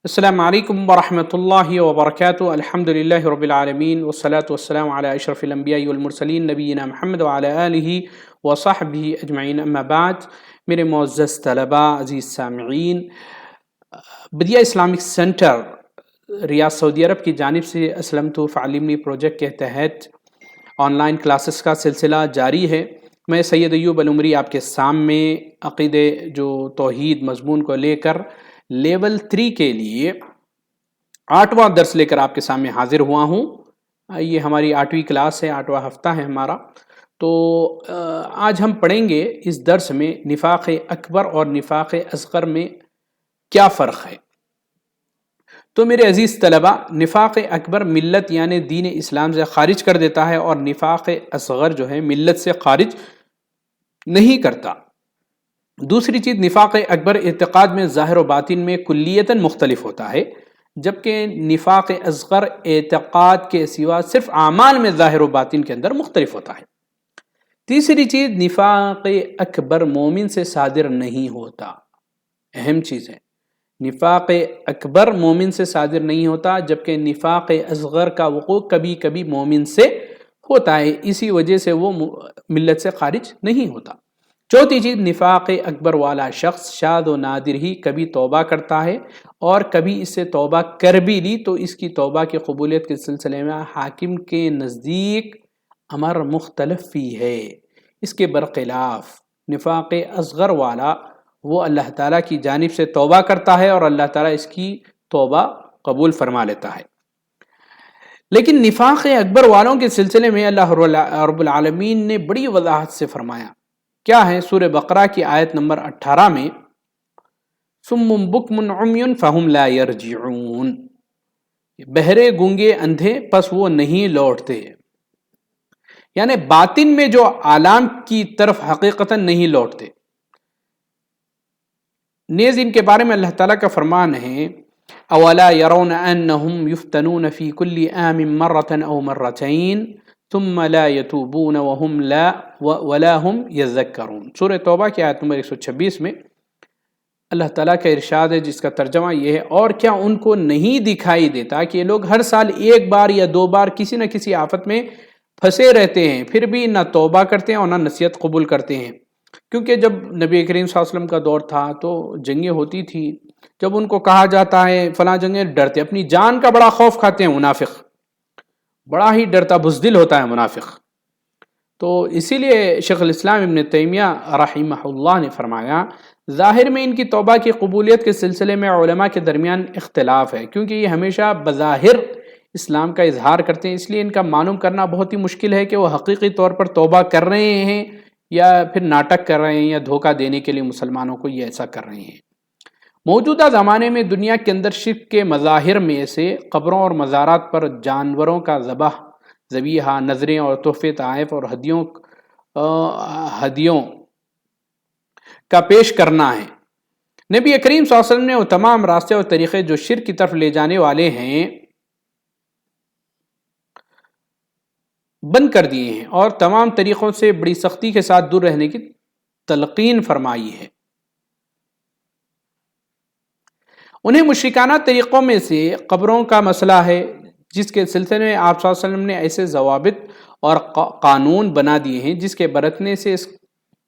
السلام علیکم ورحمۃ اللہ وبرکاتہ الحمد للہ رب العالمین والصلاة والسلام علی اشرف الانبیاء والمرسلین نبینا محمد وعلی آلہ وصحبہ اجمعین اما بعد۔ میرے معزز طلباء، عزیز سامعین، بدیہ اسلامک سینٹر ریاض سعودی عرب کی جانب سے اسلمت فعلمنی پروجیکٹ کے تحت آن لائن کلاسز کا سلسلہ جاری ہے۔ میں سید ایوب العمری آپ کے سامنے عقیدے جو توحید مضمون کو لے کر لیول 3 کے لیے 8واں درس لے کر آپ کے سامنے حاضر ہوا ہوں۔ یہ ہماری 8ویں کلاس ہے، 8واں ہفتہ ہے ہمارا۔ تو آج ہم پڑھیں گے اس درس میں نفاق اکبر اور نفاق اصغر میں کیا فرق ہے۔ تو میرے عزیز طلباء، نفاق اکبر ملت یعنی دین اسلام سے خارج کر دیتا ہے، اور نفاق اصغر جو ہے ملت سے خارج نہیں کرتا۔ دوسری چیز، نفاق اکبر اعتقاد میں ظاہر و باطن میں کلیتاً مختلف ہوتا ہے، جبکہ نفاق اصغر اعتقاد کے سوا صرف اعمال میں ظاہر و باطن کے اندر مختلف ہوتا ہے۔ تیسری چیز، نفاق اکبر مومن سے صادر نہیں ہوتا۔ اہم چیز ہے، نفاق اکبر مومن سے صادر نہیں ہوتا، جبکہ نفاق اصغر کا وقوع کبھی کبھی مومن سے ہوتا ہے، اسی وجہ سے وہ ملت سے خارج نہیں ہوتا۔ چوتھی چیز، نفاق اکبر والا شخص شاذ و نادر ہی کبھی توبہ کرتا ہے، اور کبھی اس سے توبہ کر بھی لی تو اس کی توبہ کی قبولیت کے سلسلے میں حاکم کے نزدیک امر مختلف ہی ہے۔ اس کے برخلاف نفاق اصغر والا وہ اللہ تعالیٰ کی جانب سے توبہ کرتا ہے اور اللہ تعالیٰ اس کی توبہ قبول فرما لیتا ہے۔ لیکن نفاق اکبر والوں کے سلسلے میں اللہ رب العالمین نے بڑی وضاحت سے فرمایا۔ کیا ہے؟ سورہ بقرہ کی آیت نمبر 18 میں صم بکم عمی فہم لا یرجعون، بہرے گونگے اندھے پس وہ نہیں لوٹتے، یعنی باطن میں جو عالم کی طرف حقیقتاً نہیں لوٹتے۔ نیز ان کے بارے میں اللہ تعالیٰ کا فرمان ہے، اولا یرون انہم یفتنون فی کل عام مرۃ او مرتین ثم لا یتوبون ولا هم یذکرون۔ سورہ توبہ کی آیت نمبر 126 میں اللہ تعالیٰ کا ارشاد ہے، جس کا ترجمہ یہ ہے، اور کیا ان کو نہیں دکھائی دیتا کہ یہ لوگ ہر سال ایک بار یا دو بار کسی نہ کسی آفت میں پھنسے رہتے ہیں، پھر بھی نہ توبہ کرتے ہیں اور نہ نصیحت قبول کرتے ہیں۔ کیونکہ جب نبی کریم صلی اللہ علیہ وسلم کا دور تھا تو جنگیں ہوتی تھی، جب ان کو کہا جاتا ہے فلاں جنگیں، ڈرتے، اپنی جان کا بڑا خوف کھاتے ہیں منافق، بڑا ہی ڈرتا بزدل ہوتا ہے منافق۔ تو اسی لیے شیخ الاسلام ابن تیمیہ رحمہ اللہ نے فرمایا، ظاہر میں ان کی توبہ کی قبولیت کے سلسلے میں علماء کے درمیان اختلاف ہے، کیونکہ یہ ہمیشہ بظاہر اسلام کا اظہار کرتے ہیں، اس لیے ان کا معلوم کرنا بہت ہی مشکل ہے کہ وہ حقیقی طور پر توبہ کر رہے ہیں یا پھر ناٹک کر رہے ہیں یا دھوکہ دینے کے لیے مسلمانوں کو یہ ایسا کر رہے ہیں۔ موجودہ زمانے میں دنیا کے اندر شرک کے مظاہر میں سے قبروں اور مزارات پر جانوروں کا ذبیحہ، نذریں اور تحفے تحائف اور ہدیوں کا پیش کرنا ہے۔ نبی کریم صلی اللہ علیہ وسلم نے وہ تمام راستے اور طریقے جو شرک کی طرف لے جانے والے ہیں بند کر دیے ہیں، اور تمام طریقوں سے بڑی سختی کے ساتھ دور رہنے کی تلقین فرمائی ہے۔ انہیں مشرکانہ طریقوں میں سے قبروں کا مسئلہ ہے، جس کے سلسلے میں آپ صلی اللہ علیہ وسلم نے ایسے ضوابط اور قانون بنا دیے ہیں جس کے برتنے سے، اس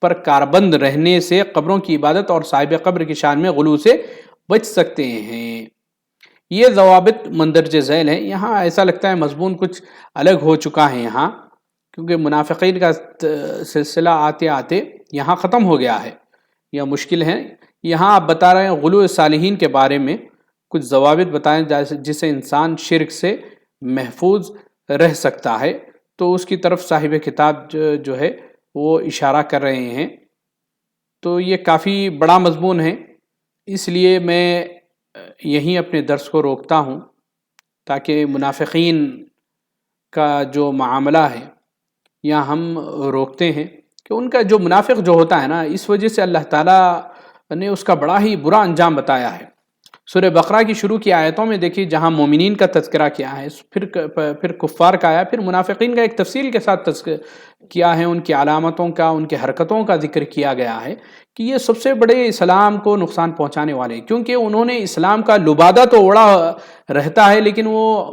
پر کاربند رہنے سے قبروں کی عبادت اور صاحب قبر کی شان میں غلو سے بچ سکتے ہیں۔ یہ ضوابط مندرجہ ذیل ہیں۔ یہاں ایسا لگتا ہے مضمون کچھ الگ ہو چکا ہے یہاں، کیونکہ منافقین کا سلسلہ آتے آتے یہاں ختم ہو گیا ہے یا مشکل ہے۔ یہاں آپ بتا رہے ہیں غلو صالحین کے بارے میں کچھ ضوابط بتائیں جسے انسان شرک سے محفوظ رہ سکتا ہے، تو اس کی طرف صاحب کتاب جو ہے وہ اشارہ کر رہے ہیں۔ تو یہ کافی بڑا مضمون ہے، اس لیے میں یہیں اپنے درس کو روکتا ہوں، تاکہ منافقین کا جو معاملہ ہے یا ہم روکتے ہیں کہ ان کا جو منافق جو ہوتا ہے نا، اس وجہ سے اللہ تعالیٰ نے اس کا بڑا ہی برا انجام بتایا ہے۔ سورہ بقرہ کی شروع کی آیتوں میں دیکھیے جہاں مومنین کا تذکرہ کیا ہے، پھر کفار کا آیا، پھر منافقین کا ایک تفصیل کے ساتھ تذکرہ کیا ہے، ان کی علامتوں کا، ان کے حرکتوں کا ذکر کیا گیا ہے کہ یہ سب سے بڑے اسلام کو نقصان پہنچانے والے ہیں، کیونکہ انہوں نے اسلام کا لبادہ تو اوڑا رہتا ہے لیکن وہ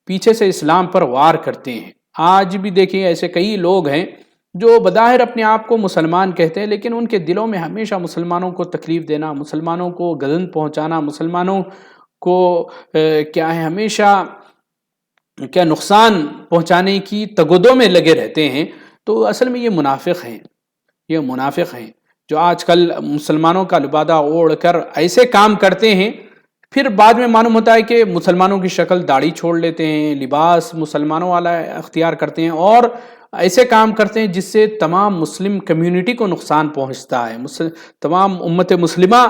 پیچھے سے اسلام پر وار کرتے ہیں۔ آج بھی دیکھیں ایسے کئی لوگ ہیں جو بظاہر اپنے آپ کو مسلمان کہتے ہیں لیکن ان کے دلوں میں ہمیشہ مسلمانوں کو تکلیف دینا، مسلمانوں کو گزن پہنچانا، مسلمانوں کو کیا ہے ہمیشہ کیا نقصان پہنچانے کی تگدوں میں لگے رہتے ہیں۔ تو اصل میں یہ منافق ہیں، یہ منافق ہیں جو آج کل مسلمانوں کا لبادہ اوڑھ کر ایسے کام کرتے ہیں، پھر بعد میں معلوم ہوتا ہے کہ مسلمانوں کی شکل داڑھی چھوڑ لیتے ہیں، لباس مسلمانوں والا اختیار کرتے ہیں اور ایسے کام کرتے ہیں جس سے تمام مسلم کمیونٹی کو نقصان پہنچتا ہے، تمام امت مسلمہ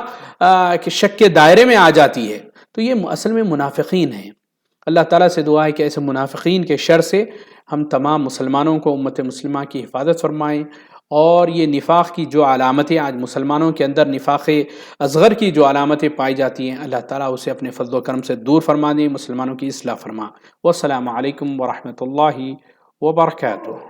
کے شک کے دائرے میں آ جاتی ہے۔ تو یہ اصل میں منافقین ہیں۔ اللہ تعالیٰ سے دعا ہے کہ ایسے منافقین کے شر سے ہم تمام مسلمانوں کو، امت مسلمہ کی حفاظت فرمائیں، اور یہ نفاق کی جو علامتیں آج مسلمانوں کے اندر، نفاق اصغر کی جو علامتیں پائی جاتی ہیں، اللہ تعالیٰ اسے اپنے فضل و کرم سے دور فرما دیں، مسلمانوں کی اصلاح فرما۔ والسلام علیکم ورحمۃ اللہ وبرکاتہ۔